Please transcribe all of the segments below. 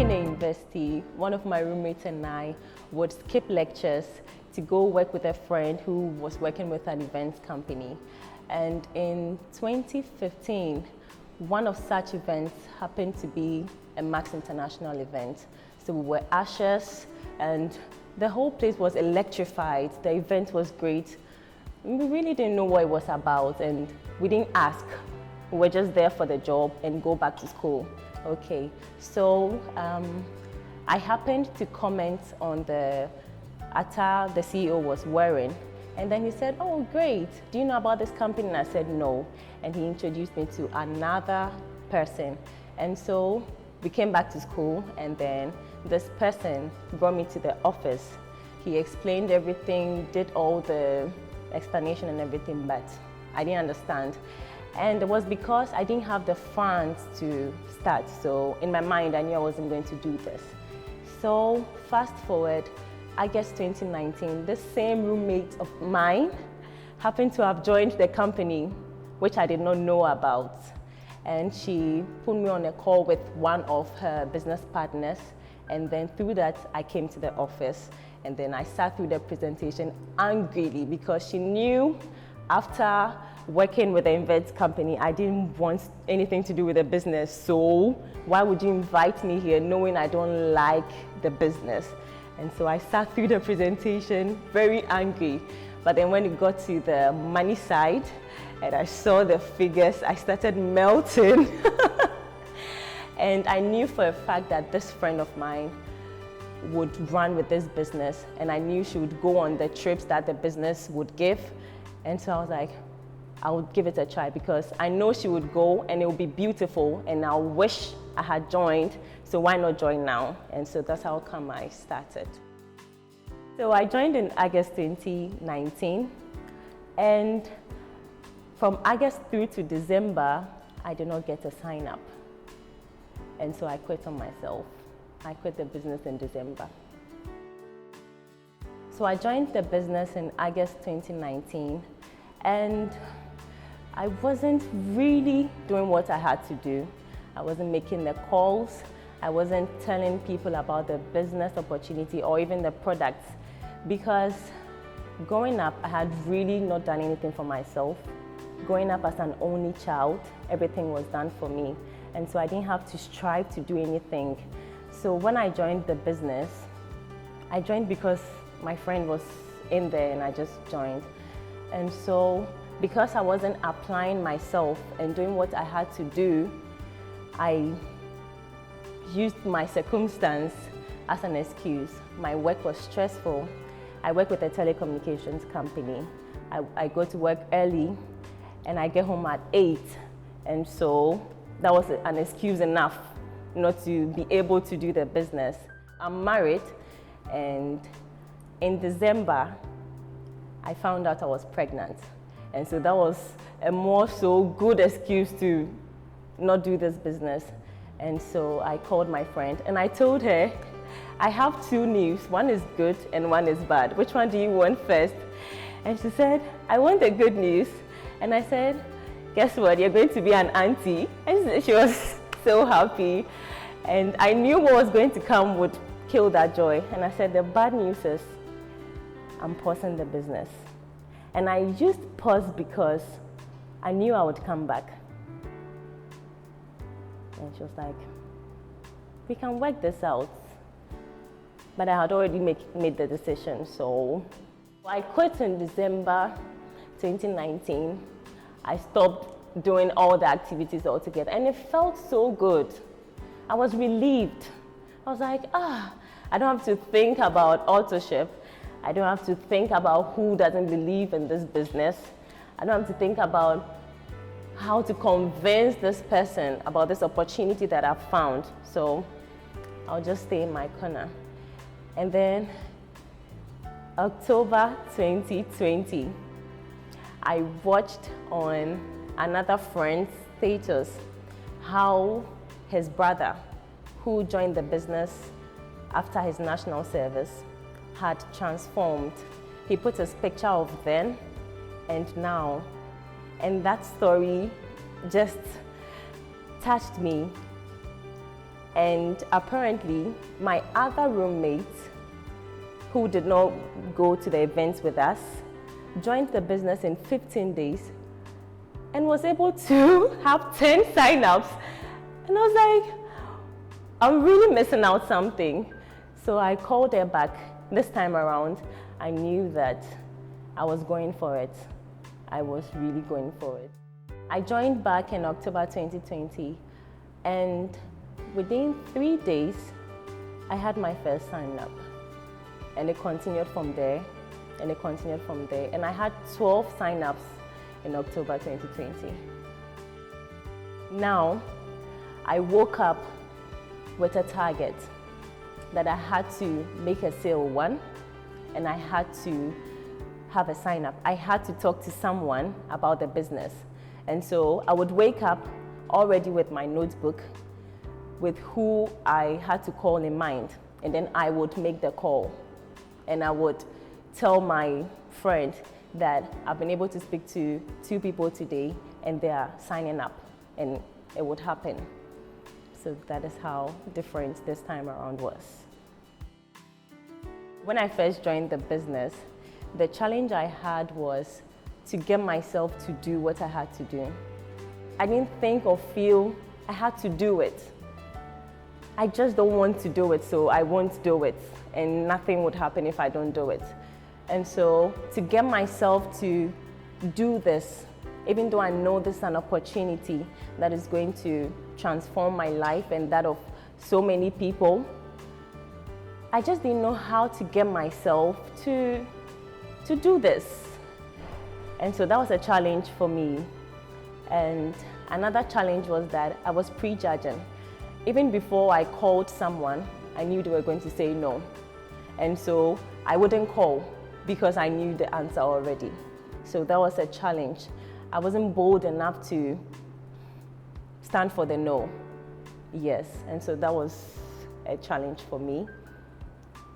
in the university, one of my roommates and I would skip lectures to go work with a friend who was working with an events company. And in 2015, one of such events happened to be a Max International event. So we were ushers and the whole place was electrified. The event was great. We really didn't know what it was about and we didn't ask. We were just there for the job and go back to school. Okay, so I happened to comment on the attire the CEO was wearing. And then he said, oh, great. Do you know about this company? And I said, no. And he introduced me to another person. And so we came back to school and then this person brought me to the office. He explained everything, did all the explanation and everything, but I didn't understand. And it was because I didn't have the funds to start. So in my mind, I knew I wasn't going to do this. So fast forward, I guess 2019, this same roommate of mine happened to have joined the company, which I did not know about. And she put me on a call with one of her business partners. And then through that, I came to the office. And then I sat through the presentation angrily because she knew after working with the events company, I didn't want anything to do with the business. So why would you invite me here knowing I don't like the business? And so I sat through the presentation very angry. But then when it got to the money side and I saw the figures, I started melting. And I knew for a fact that this friend of mine would run with this business and I knew she would go on the trips that the business would give. And so I was like, I would give it a try because I know she would go and it would be beautiful and I wish I had joined, so why not join now? And so that's how come I started. So I joined in August 2019 and from August through to December, I did not get a sign up. And so I quit on myself. I quit the business in December. So I joined the business in August 2019 and I wasn't really doing what I had to do. I wasn't making the calls. I wasn't telling people about the business opportunity or even the products because growing up, I had really not done anything for myself. Growing up as an only child, everything was done for me. And so I didn't have to strive to do anything. So when I joined the business, I joined because my friend was in there and I just joined. And so because I wasn't applying myself and doing what I had to do, I used my circumstance as an excuse. My work was stressful. I work with a telecommunications company. I go to work early and I get home at 8. And so that was an excuse enough not to be able to do the business. I'm married and in December, I found out I was pregnant. And so that was a more so good excuse to not do this business. And so I called my friend and I told her, I have two news. One is good and one is bad. Which one do you want first? And she said, I want the good news. And I said, guess what? You're going to be an auntie. And she was so happy. And I knew what was going to come would kill that joy. And I said, the bad news is I'm pausing the business. And I used pause because I knew I would come back. And she was like, we can work this out. But I had already made the decision, so I quit in December 2019. I stopped doing all the activities altogether, and it felt so good. I was relieved. I was like, I don't have to think about authorship. I don't have to think about who doesn't believe in this business. I don't have to think about how to convince this person about this opportunity that I've found. So I'll just stay in my corner. And then October 2020, I watched on another friend's status how his brother, who joined the business after his national service, had transformed. He put his picture of then and now, and that story just touched me And apparently, my other roommate, who did not go to the events with us, joined the business in 15 days and was able to have 10 sign-ups. And I was like, I'm really missing out something. So I called her back. This time around, I knew that I was going for it. I was really going for it. I joined back in October 2020, and within 3 days, I had my first sign-up. And it continued from there, and it continued from there. And I had 12 sign-ups in October 2020. Now, I woke up with a target that I had to make a sale one, and I had to have a sign-up. I had to talk to someone about the business. And so I would wake up already with my notebook with who I had to call in mind. And then I would make the call. And I would tell my friend that I've been able to speak to 2 people today and they are signing up, and it would happen. So that is how different this time around was. When I first joined the business, the challenge I had was to get myself to do what I had to do. I didn't think or feel I had to do it. I just don't want to do it, so I won't do it, and nothing would happen if I don't do it. And so to get myself to do this, even though I know this is an opportunity that is going to transform my life and that of so many people, I just didn't know how to get myself to do this. And so that was a challenge for me. And another challenge was that I was prejudging. Even before I called someone, I knew they were going to say no. And so I wouldn't call because I knew the answer already. So that was a challenge. I wasn't bold enough to stand for the no. Yes, and so that was a challenge for me.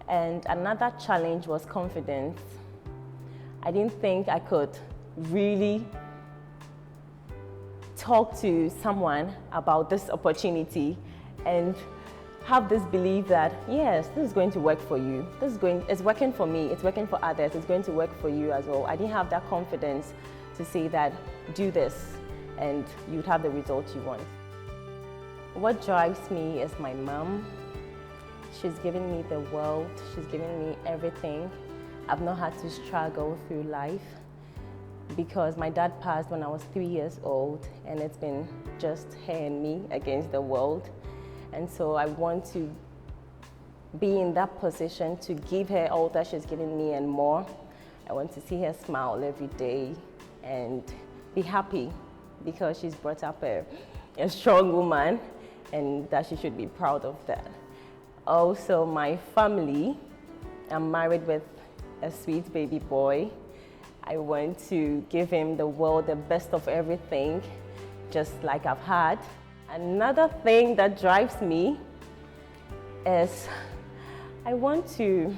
And another challenge was confidence. I didn't think I could really talk to someone about this opportunity and have this belief that, yes, this is going to work for you. It's working for me, it's working for others, it's going to work for you as well. I didn't have that confidence to say that, do this, and you'd have the results you want. What drives me is my mom. She's given me the world, she's given me everything. I've not had to struggle through life because my dad passed when I was 3 years old, and it's been just her and me against the world. And so I want to be in that position to give her all that she's given me and more. I want to see her smile every day and be happy because she's brought up a strong woman, and that she should be proud of that. Also, my family, I'm married with a sweet baby boy. I want to give him the world, the best of everything, just like I've had. Another thing that drives me is I want to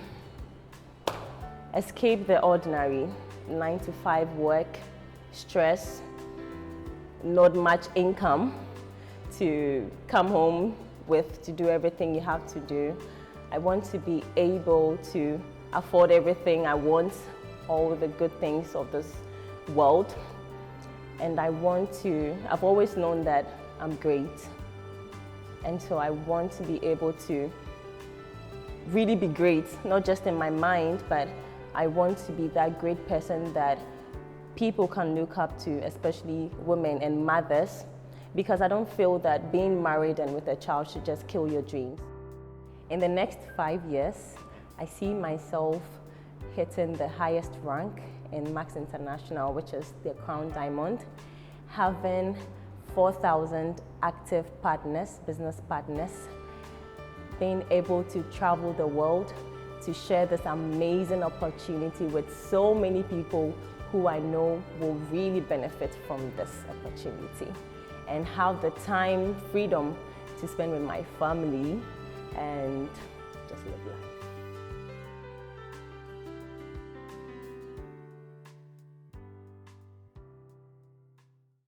escape the ordinary 9-to-5 work, stress, not much income to come home with to do everything you have to do. I want to be able to afford everything I want, all the good things of this world. And I've always known that I'm great. And so I want to be able to really be great, not just in my mind, but I want to be that great person that people can look up to, especially women and mothers, because I don't feel that being married and with a child should just kill your dreams. In the next 5 years, I see myself hitting the highest rank in Max International, which is the Crown Diamond, having 4,000 active partners, business partners, being able to travel the world to share this amazing opportunity with so many people who I know will really benefit from this opportunity, and have the time, freedom to spend with my family and